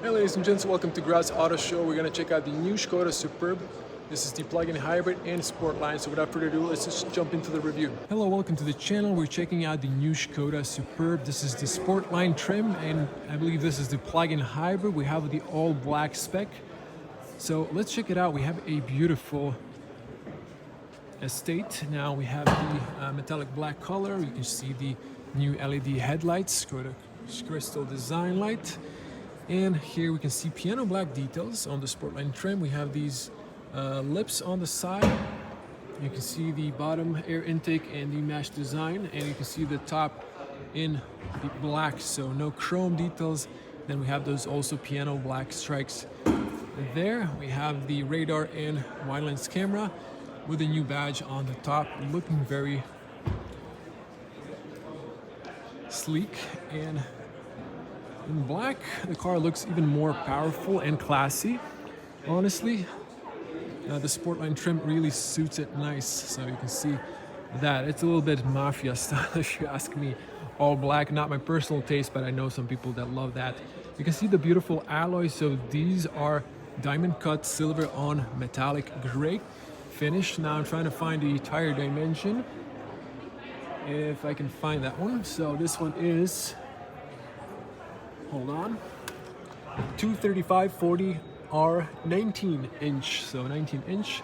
Hey ladies and gents, welcome to Graz Auto Show. We're going to check out the new Škoda Superb. This is the plug-in hybrid and sport line. So without further ado, let's just jump into the review. Hello, welcome to the channel. We're checking out the new Škoda Superb. This is the sport line trim, and I believe this is the plug-in hybrid. We have the all black spec. So let's check it out. We have a beautiful estate. Now we have the metallic black color. You can see the new LED headlights, Škoda crystal design light. And here we can see piano black details on the Sportline trim. We have these lips on the side. You can see the bottom air intake and the mesh design, and you can see the top in the black, so no chrome details. Then we have those also piano black strikes there. We have the radar and wide lens camera with a new badge on the top, looking very sleek. And in black, the car looks even more powerful and classy. Honestly, the Sportline trim really suits it nice. So you can see that. It's a little bit mafia style if you ask me. All black, not my personal taste, but I know some people that love that. You can see the beautiful alloys. So these are diamond cut silver on metallic gray finish. Now I'm trying to find the tire dimension, if I can find that one. So this one is, hold on, 235/40 R 19 inch, so 19 inch.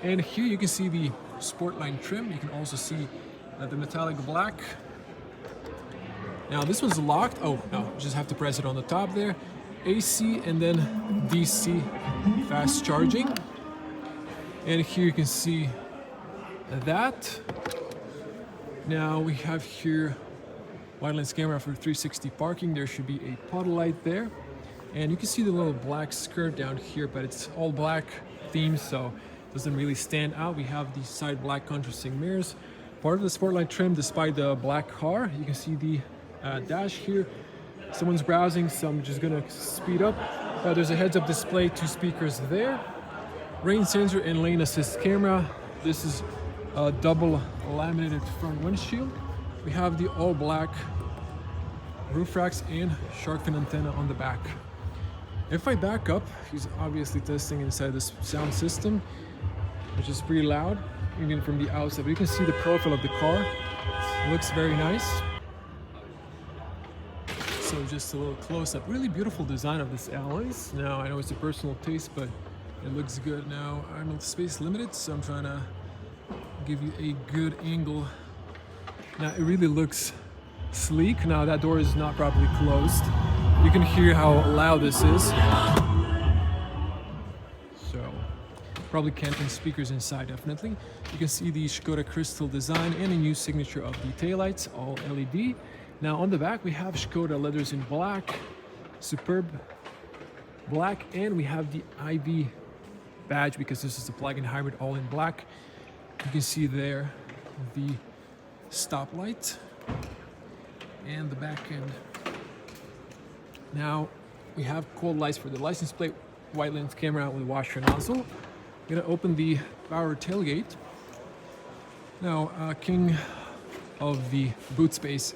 And here you can see the Sportline trim. You can also see the metallic black. Now this one's locked. Oh no, just have to press it on the top there. AC and then DC fast charging. And here you can see that. Now we have here wide lens camera for 360 parking. There should be a puddle light there. And you can see the little black skirt down here, but it's all black theme, so it doesn't really stand out. We have the side black contrasting mirrors. Part of the Sportline trim, despite the black car. You can see the dash here. Someone's browsing, so I'm just gonna speed up. There's a heads-up display, 2 speakers there. Rain sensor and lane assist camera. This is a double laminated front windshield. We have the all black roof racks and shark fin antenna on the back. If I back up, he's obviously testing inside this sound system, which is pretty loud, even from the outside. But you can see the profile of the car. It looks very nice. So just a little close-up. Really beautiful design of this alloys. Now I know it's a personal taste, but it looks good. Now I'm space limited, so I'm trying to give you a good angle. Now it really looks sleek. Now that door is not properly closed. You can hear how loud this is. So probably canting speakers inside, definitely. You can see the Škoda crystal design and a new signature of the taillights, all LED. Now on the back we have Škoda leathers in black, superb black, and we have the IV badge because this is the plug-in hybrid, all in black. You can see there the stoplight and the back end. Now we have cold lights for the license plate, wide lens camera with washer nozzle. I'm gonna open the power tailgate. Now king of the boot space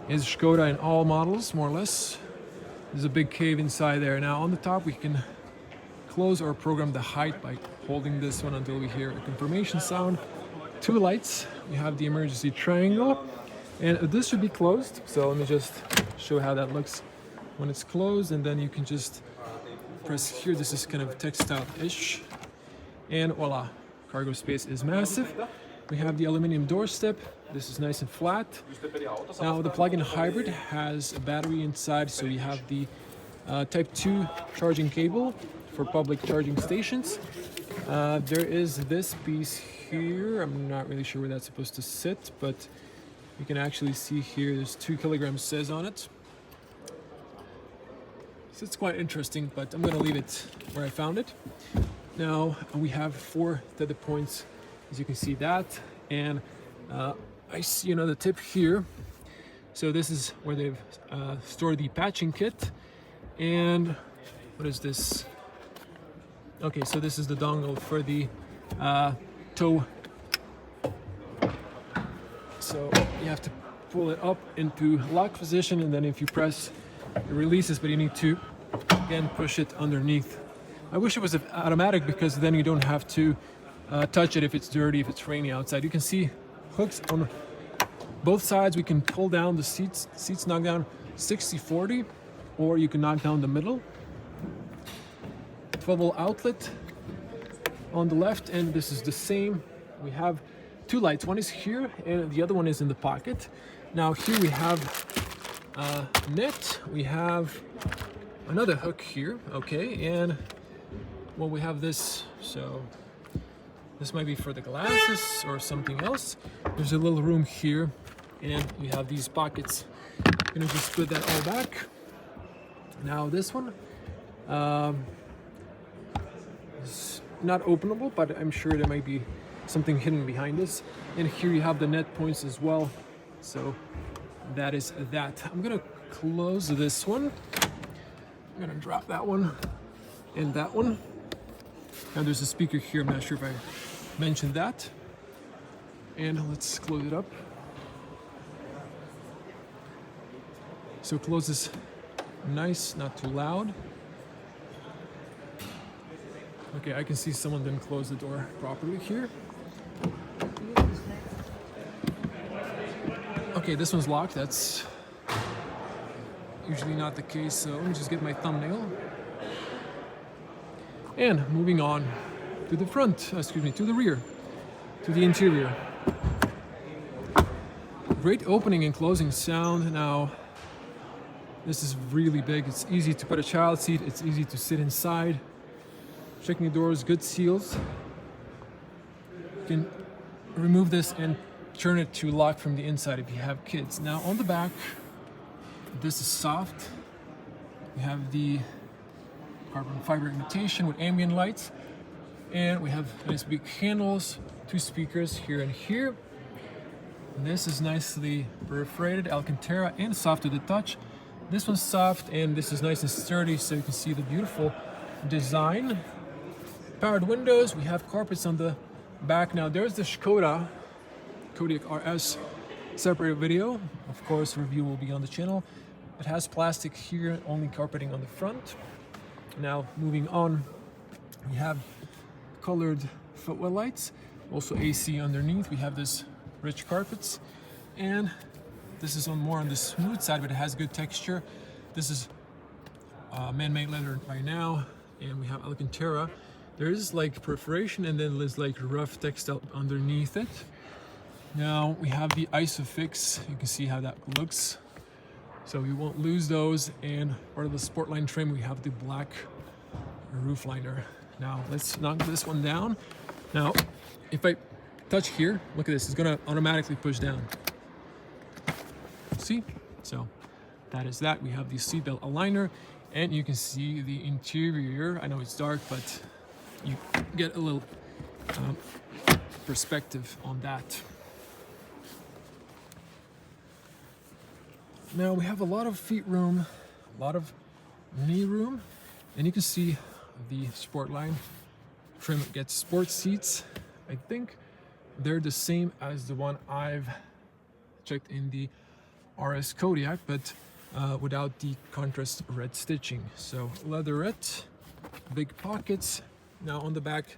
is Škoda in all models, more or less. There's a big cave inside there. Now on the top we can close or program the height by holding this one until we hear a confirmation sound. 2 lights. We have the emergency triangle, and this should be closed. So let me just show how that looks when it's closed, and then you can just press here. This is kind of textile-ish, and voila, cargo space is massive. We have the aluminum doorstep. This is nice and flat. Now the plug-in hybrid has a battery inside, so you have the Type 2 charging cable for public charging stations. There is this piece here. I'm not really sure where that's supposed to sit, but you can actually see here there's 2 kilograms says on it. So it's quite interesting, but I'm gonna leave it where I found it. Now we have 4 tether points, as you can see that, and I see another tip here. So this is where they've stored the patching kit. And what is this? Okay, so this is the dongle for the tow. So you have to pull it up into lock position, and then if you press, it releases, but you need to again, push it underneath. I wish it was automatic because then you don't have to touch it if it's dirty, if it's rainy outside. You can see hooks on both sides. We can pull down the seats. Seats knock down 60-40, or you can knock down the middle. 12-volt outlet on the left, and this is the same. We have two lights. One is here, and the other one is in the pocket. Now here we have net. We have another hook here, okay, and well, we have this, so this might be for the glasses or something else. There's a little room here, and we have these pockets. I'm gonna just put that all back. Now this one is not openable, but I'm sure there might be something hidden behind this. And here you have the net points as well. So that is that. I'm gonna close this one. I'm gonna drop that one and that one. Now there's a speaker here. I'm not sure if I mentioned that. And let's close it up. So close this nice, not too loud. Okay, I can see someone didn't close the door properly here. Okay, this one's locked. That's usually not the case, so let me just get my thumbnail. And moving on to the front, to the rear, to the interior. Great opening and closing sound. Now, this is really big. It's easy to put a child seat. It's easy to sit inside. Checking the doors, good seals. You can remove this and turn it to lock from the inside if you have kids. Now on the back, this is soft. We have the carbon fiber imitation with ambient lights. And we have nice big handles, two speakers here and here. And this is nicely perforated Alcantara and soft to the touch. This one's soft and this is nice and sturdy, so you can see the beautiful design. Powered windows, we have carpets on the back. Now there's the Škoda Kodiaq RS separate video. Of course, review will be on the channel. It has plastic here, only carpeting on the front. Now moving on, we have colored footwell lights, also AC underneath. We have this rich carpets, and this is more on the smooth side, but it has good texture. This is man-made leather by now, and we have Alcantara. There is like perforation, and then there's like rough textile underneath it. Now we have the Isofix. You can see how that looks. So we won't lose those. And part of the Sportline trim, we have the black roof liner. Now let's knock this one down. Now, if I touch here, look at this, it's gonna automatically push down. See? So that is that. We have the seatbelt aligner, and you can see the interior. I know it's dark, but you get a little perspective on that. Now we have a lot of feet room, a lot of knee room, and you can see the Sportline trim gets sports seats. I think they're the same as the one I've checked in the RS Kodiaq, but without the contrast red stitching. So leatherette, big pockets. Now on the back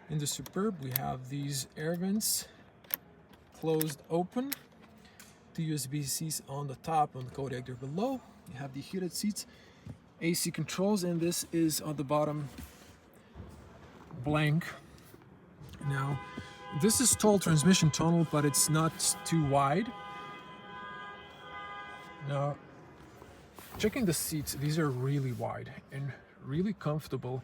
in the Superb, we have these air vents, closed open. Two USB-Cs on the top, on the Kodiaq there below. You have the heated seats, AC controls, and this is on the bottom blank. Now, this is tall transmission tunnel, but it's not too wide. Now, checking the seats, these are really wide and really comfortable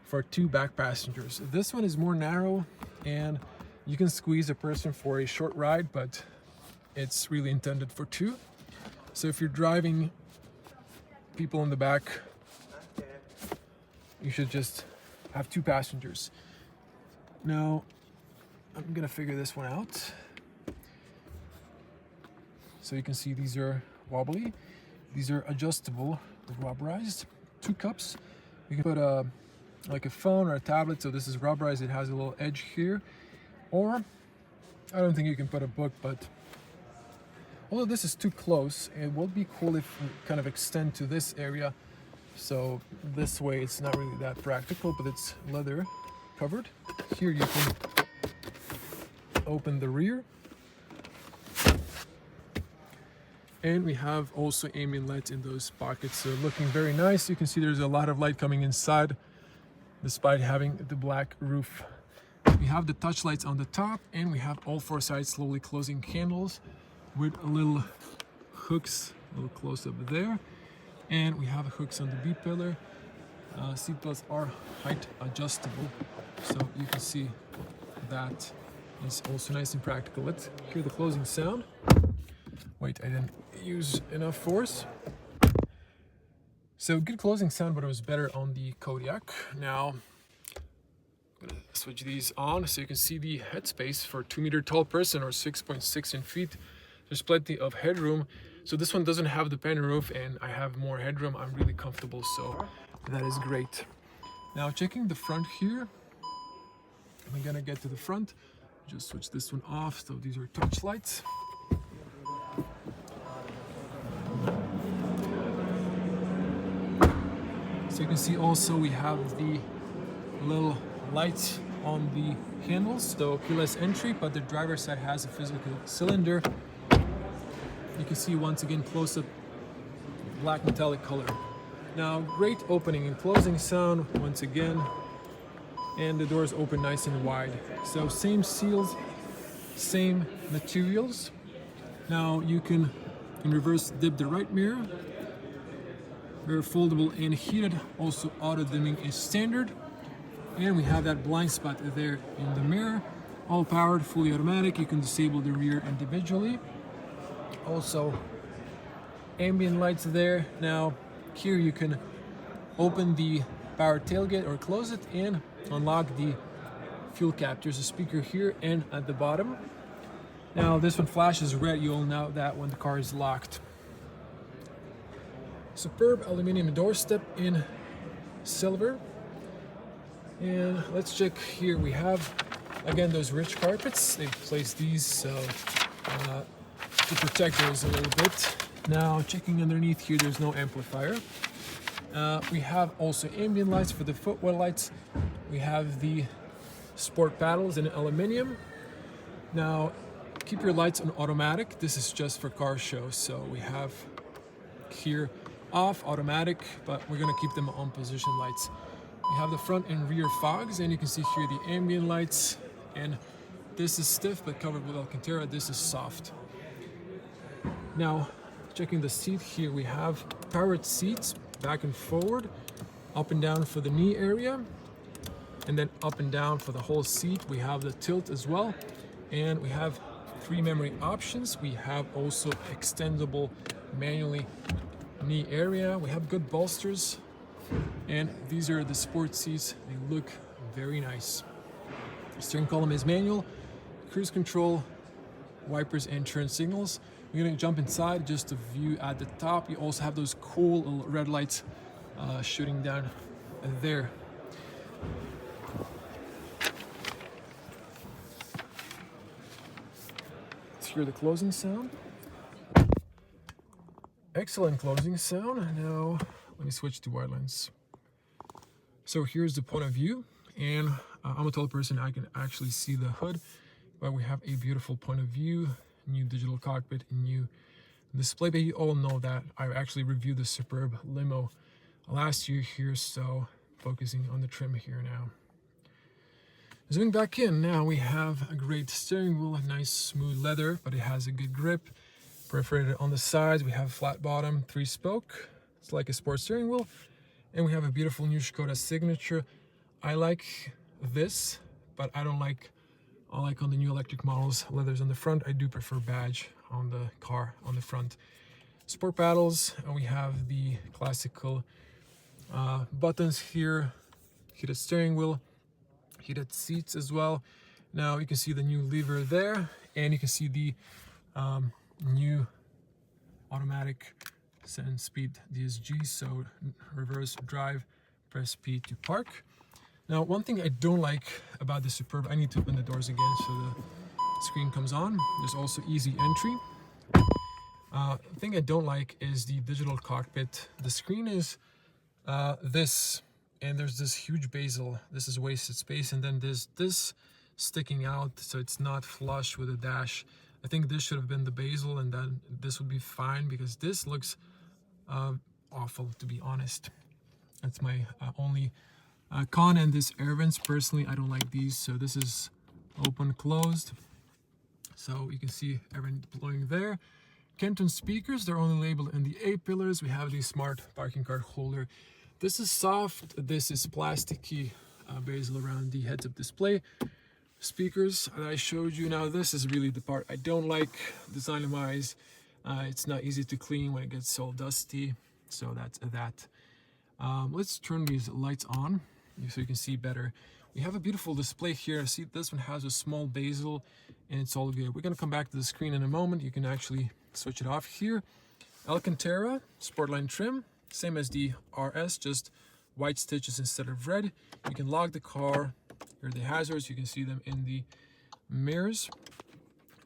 for two back passengers. This one is more narrow, and you can squeeze a person for a short ride, but it's really intended for two. So if you're driving people in the back, you should just have two passengers. Now, I'm gonna figure this one out. So you can see these are wobbly. These are adjustable, rubberized. Two cups. You can put like a phone or a tablet. So this is rubberized. It has a little edge here. Or, I don't think you can put a book, but although this is too close, it would be cool if we kind of extend to this area So this way it's not really that practical, but it's leather covered. Here you can open the rear. And we have also ambient lights in those pockets, so looking very nice. You can see there's a lot of light coming inside despite having the black roof. We have the touch lights on the top, and we have all four sides slowly closing handles with little hooks, a little close up there. And we have hooks on the B pillar. Seat belts are height adjustable, so you can see that is also nice and practical. Let's hear the closing sound. Wait, I didn't use enough force. So good closing sound, but it was better on the Kodiaq. Now, I'm gonna switch these on so you can see the headspace for a 2-meter tall person or 6.6 feet. There's plenty of headroom. So this one doesn't have the pan roof and I have more headroom. I'm really comfortable, so that is great. Now checking the front here. I'm gonna get to the front. Just switch this one off. So these are touch lights. So you can see also we have the little lights on the handles, so keyless entry, but the driver's side has a physical cylinder. You can see once again close up black metallic color. Now great opening and closing sound once again, and the doors open nice and wide. So same seals, same materials. Now you can in reverse dip the right mirror. They're foldable and heated. Also auto dimming is standard. And we have that blind spot there in the mirror. All powered, fully automatic. You can disable the rear individually. Also ambient lights there. Now here you can open the power tailgate or close it and unlock the fuel cap. There's a speaker here and at the bottom. Now this one flashes red. You'll know that when the car is locked. Superb aluminum door step in silver. And let's check here. We have again those rich carpets. They've placed these so to protect those a little bit. Now checking underneath here, there's no amplifier. We have also ambient lights for the footwell lights. We have the sport paddles in aluminum. Now keep your lights on automatic. This is just for car show. So we have here off automatic, but we're gonna keep them on position lights. We have the front and rear fogs, and you can see here the ambient lights, and this is stiff but covered with Alcantara. This is soft. Now checking the seat here, we have powered seats back and forward, up and down for the knee area, and then up and down for the whole seat. We have the tilt as well, and we have 3 memory options. We have also extendable manually knee area. We have good bolsters, and these are the sport seats. They look very nice. The steering column is manual, cruise control, wipers and turn signals. We're gonna jump inside just to view at the top. You also have those cool little red lights shooting down there. Let's hear the closing sound. Excellent closing sound. Now let me switch to wide lens. So here's the point of view, and I'm a tall person, I can actually see the hood, but we have a beautiful point of view, new digital cockpit, new display. But you all know that I actually reviewed the Superb limo last year here, so focusing on the trim here now. Zooming back in, now we have a great steering wheel, nice smooth leather, but it has a good grip. Perforated on the sides, we have flat bottom, 3-spoke. It's like a sports steering wheel. And we have a beautiful new Škoda signature. I like this, but I don't like, on the new electric models, leathers on the front. I do prefer badge on the car on the front. Sport paddles, and we have the classical buttons here, heated steering wheel, heated seats as well. Now you can see the new lever there, and you can see the new automatic 7-speed DSG, so reverse drive, press P to park. Now one thing I don't like about the Superb, I need to open the doors again so the screen comes on. There's also easy entry. The thing I don't like is the digital cockpit. The screen is this, and there's this huge bezel. This is wasted space, and then there's this sticking out, so it's not flush with the dash. I think this should have been the bezel, and then this would be fine, because this looks awful, to be honest. That's my only con. And this air vents, personally, I don't like these. So this is open, closed. So you can see air vent blowing there. Kenton speakers, they're only labeled in the A pillars. We have the smart parking card holder. This is soft, this is plasticky bezel around the heads-up display. Speakers that I showed you. Now this is really the part I don't like design-wise. It's not easy to clean when it gets all dusty. So that's that. Let's turn these lights on so you can see better. We have a beautiful display here. See, this one has a small bezel and it's all good. We're gonna come back to the screen in a moment. You can actually switch it off here. Alcantara Sportline trim, same as the RS, just white stitches instead of red. You can lock the car. Here are the hazards. You can see them in the mirrors,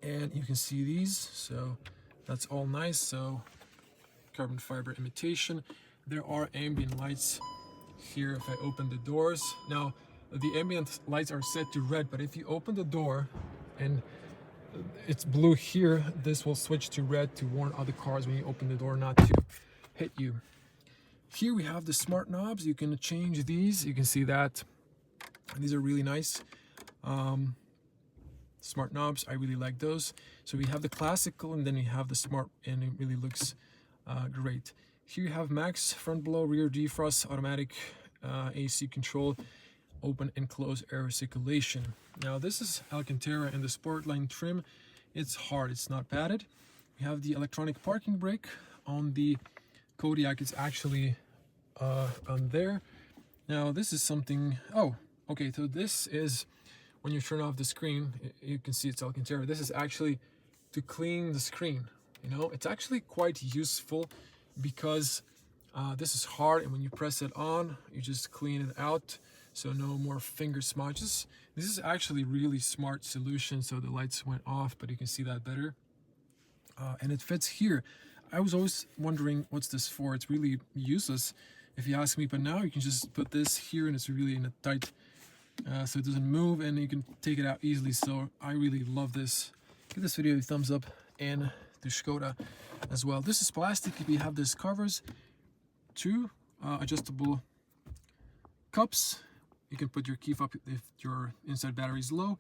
and you can see these. So that's all nice. So carbon fiber imitation. There are ambient lights here if I open the doors. Now the ambient lights are set to red, but if you open the door and it's blue here, this will switch to red to warn other cars when you open the door not to hit you. Here we have the smart knobs. You can change these. You can see that these are really nice. Smart knobs, I really like those. So we have the classical, and then we have the smart, and it really looks great. Here you have max front blow, rear defrost, automatic AC control, open and close air circulation. Now this is Alcantara and the Sportline trim. It's hard, it's not padded. We have the electronic parking brake. On the Kodiaq, it's actually on there. Now this is something, oh, okay, so this is when you turn off the screen, you can see it's Alcantara. This is actually to clean the screen. You know, it's actually quite useful because this is hard, and when you press it on, you just clean it out, so no more finger smudges. This is actually really smart solution. So the lights went off, but you can see that better, and it fits here. I was always wondering what's this for. It's really useless if you ask me, but now you can just put this here and it's really in a tight, so it doesn't move, and you can take it out easily. So I really love this. Give this video a thumbs up, and the Škoda as well. This is plastic. We have this covers, two adjustable cups. You can put your key fob if your inside battery is low.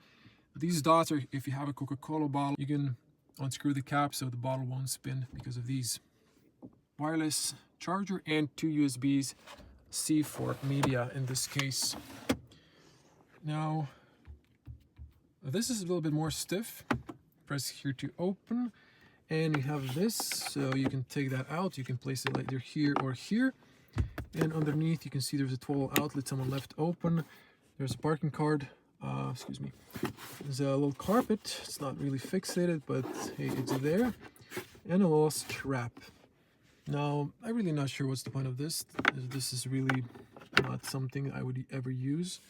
These dots are if you have a Coca-Cola bottle. You can unscrew the cap so the bottle won't spin because of these. Wireless charger and two USBs C for media in this case. Now this is a little bit more stiff. Press here to open, and you have this, so you can take that out. You can place it either here or here, and underneath you can see there's a 12 outlet, someone left open. There's a parking card, excuse me. There's a little carpet. It's not really fixated, but hey, it's there, and a little strap. Now I'm really not sure what's the point of this. This is really not something I would ever use.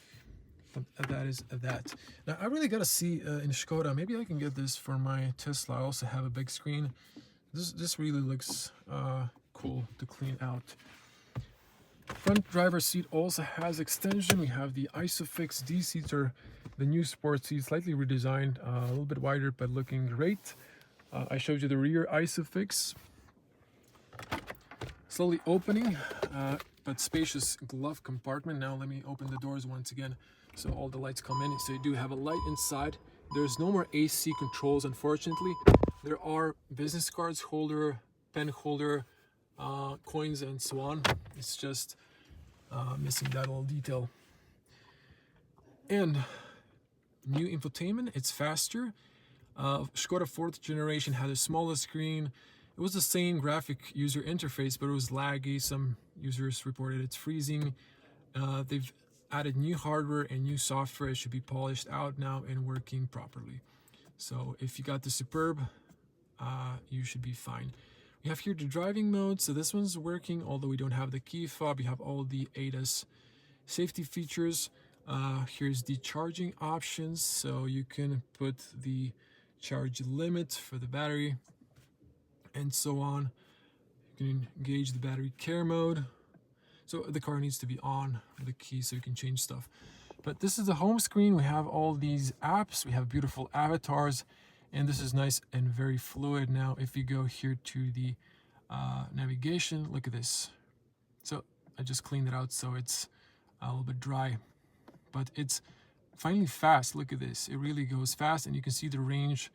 But that is that. Now I really gotta see in Škoda, maybe I can get this for my Tesla. I also have a big screen. This really looks cool to clean out. Front driver seat also has extension. We have the Isofix. These seats are the new sport seats, slightly redesigned, a little bit wider, but looking great. I showed you the rear Isofix. Slowly opening, but spacious glove compartment. Now let me open the doors once again, so all the lights come in. So you do have a light inside. There's no more AC controls, unfortunately. There are business cards holder, pen holder, coins, and so on. It's just missing that little detail. And new infotainment, it's faster. Škoda 4th generation had a smaller screen. It was the same graphic user interface, but it was laggy. Some users reported it's freezing. They've added new hardware and new software. It should be polished out now and working properly. So if you got the Superb, you should be fine. We have here the driving mode. So this one's working, although we don't have the key fob. You have all the ADAS safety features. Here's the charging options. So you can put the charge limit for the battery and so on. You can engage the battery care mode. So the car needs to be on with the key so you can change stuff. But this is the home screen. We have all these apps. We have beautiful avatars, and this is nice and very fluid. Now, if you go here to the navigation, look at this. So I just cleaned it out so it's a little bit dry, but it's finally fast. Look at this. It really goes fast, and you can see the range,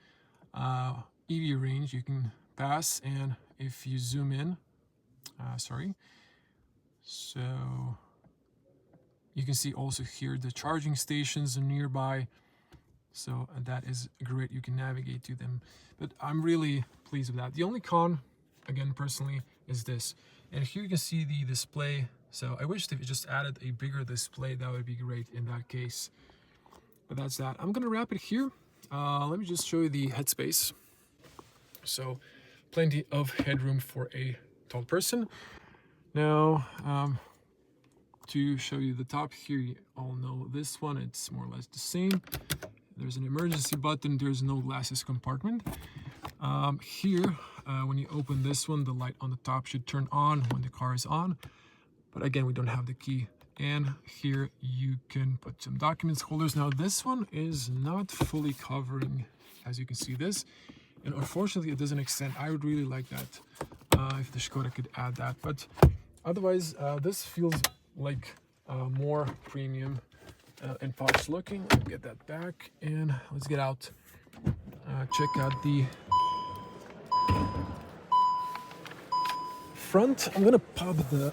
EV range you can pass. And if you zoom in, so you can see also here the charging stations are nearby. So that is great. You can navigate to them. But I'm really pleased with that. The only con, again, personally, is this. And here you can see the display. So I wish they just added a bigger display. That would be great in that case. But that's that. I'm gonna wrap it here. Let me just show you the headspace. So plenty of headroom for a tall person. Now, to show you the top here, you all know this one. It's more or less the same. There's an emergency button. There's no glasses compartment. Here, when you open this one, the light on the top should turn on when the car is on. But again, we don't have the key. And here you can put some documents holders. Now this one is not fully covering, as you can see this. And unfortunately, it doesn't extend. I would really like that if the Škoda could add that. But otherwise, this feels like more premium and posh looking. I'll get that back and let's get out. Check out the front. I'm gonna pop the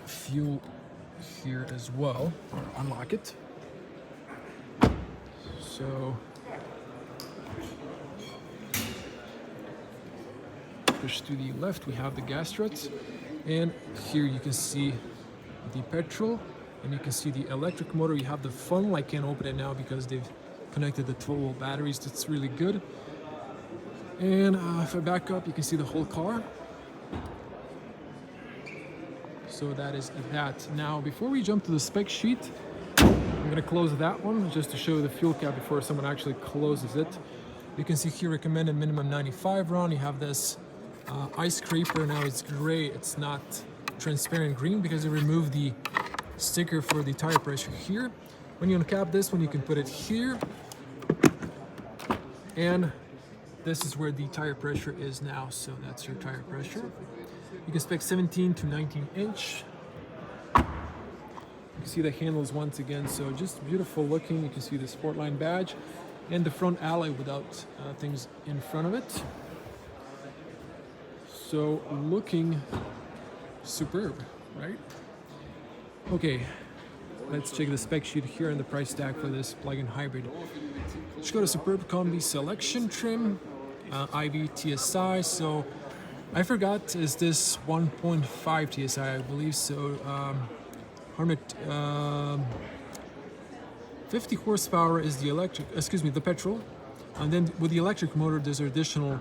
fuel here as well, or unlock it. So push to the left, we have the gas struts, and here you can see the petrol, and you can see the electric motor. You have the funnel. I can't open it now because they've connected the 12-volt batteries. That's really good. And if I back up, you can see the whole car. So that is that. Now, before we jump to the spec sheet, I'm gonna close that one just to show the fuel cap before someone actually closes it. You can see here recommended minimum 95 round. You have this ice scraper. Now it's gray. It's not transparent green because they removed the sticker for the tire pressure here. When you uncap this one, you can put it here, and this is where the tire pressure is now. So that's your tire pressure. You can spec 17 to 19 inch. You can see the handles once again, so just beautiful looking. You can see the Sportline badge and the front alloy without things in front of it. So looking superb, right? Okay, let's check the spec sheet here and the price tag for this plug-in hybrid. Škoda Superb Combi Selection trim, IV TSI. So I forgot, is this 1.5 TSI, I believe so. 50 horsepower is the electric, the petrol. And then with the electric motor, there's additional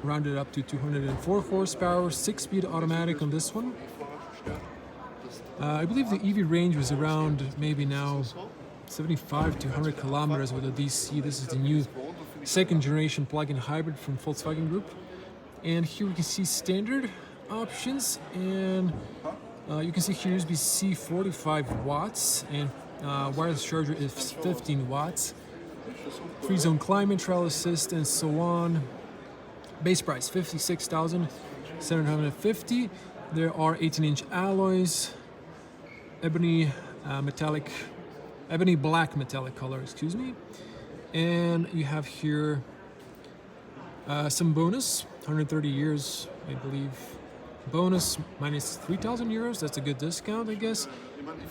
rounded up to 204 horsepower, 6-speed automatic on this one. I believe the EV range was around maybe now 75 to 100 kilometers with a DC. This is the new second generation plug-in hybrid from Volkswagen Group. And here we can see standard options, and you can see here USB-C 45 watts, and wireless charger is 15 watts. Free zone climate, trail assist, and so on. Base price $56,750. There are 18-inch alloys, ebony black metallic color, excuse me. And you have here some bonus, 130 years, I believe. Bonus minus 3,000 euros. That's a good discount, I guess.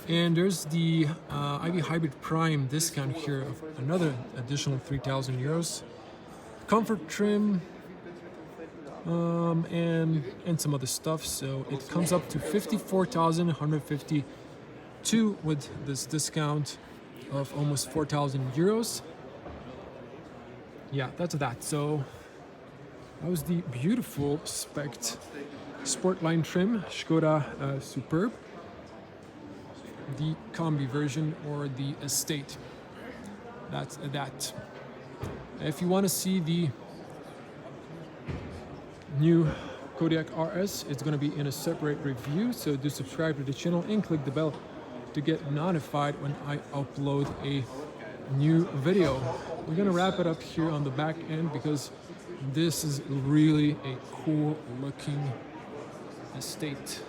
And there's the IV Hybrid Prime discount here of another additional 3,000 euros. Comfort trim, and some other stuff. So it comes up to 54,152 with this discount of almost 4,000 euros. Yeah, that's that. So that was the beautiful spec'd Sportline trim, Škoda Superb, the Combi version or the Estate. That's that. If you want to see the new Kodiaq RS. It's going to be in a separate review, so do subscribe to the channel and click the bell to get notified when I upload a new video. We're going to wrap it up here on the back end because this is really a cool looking estate.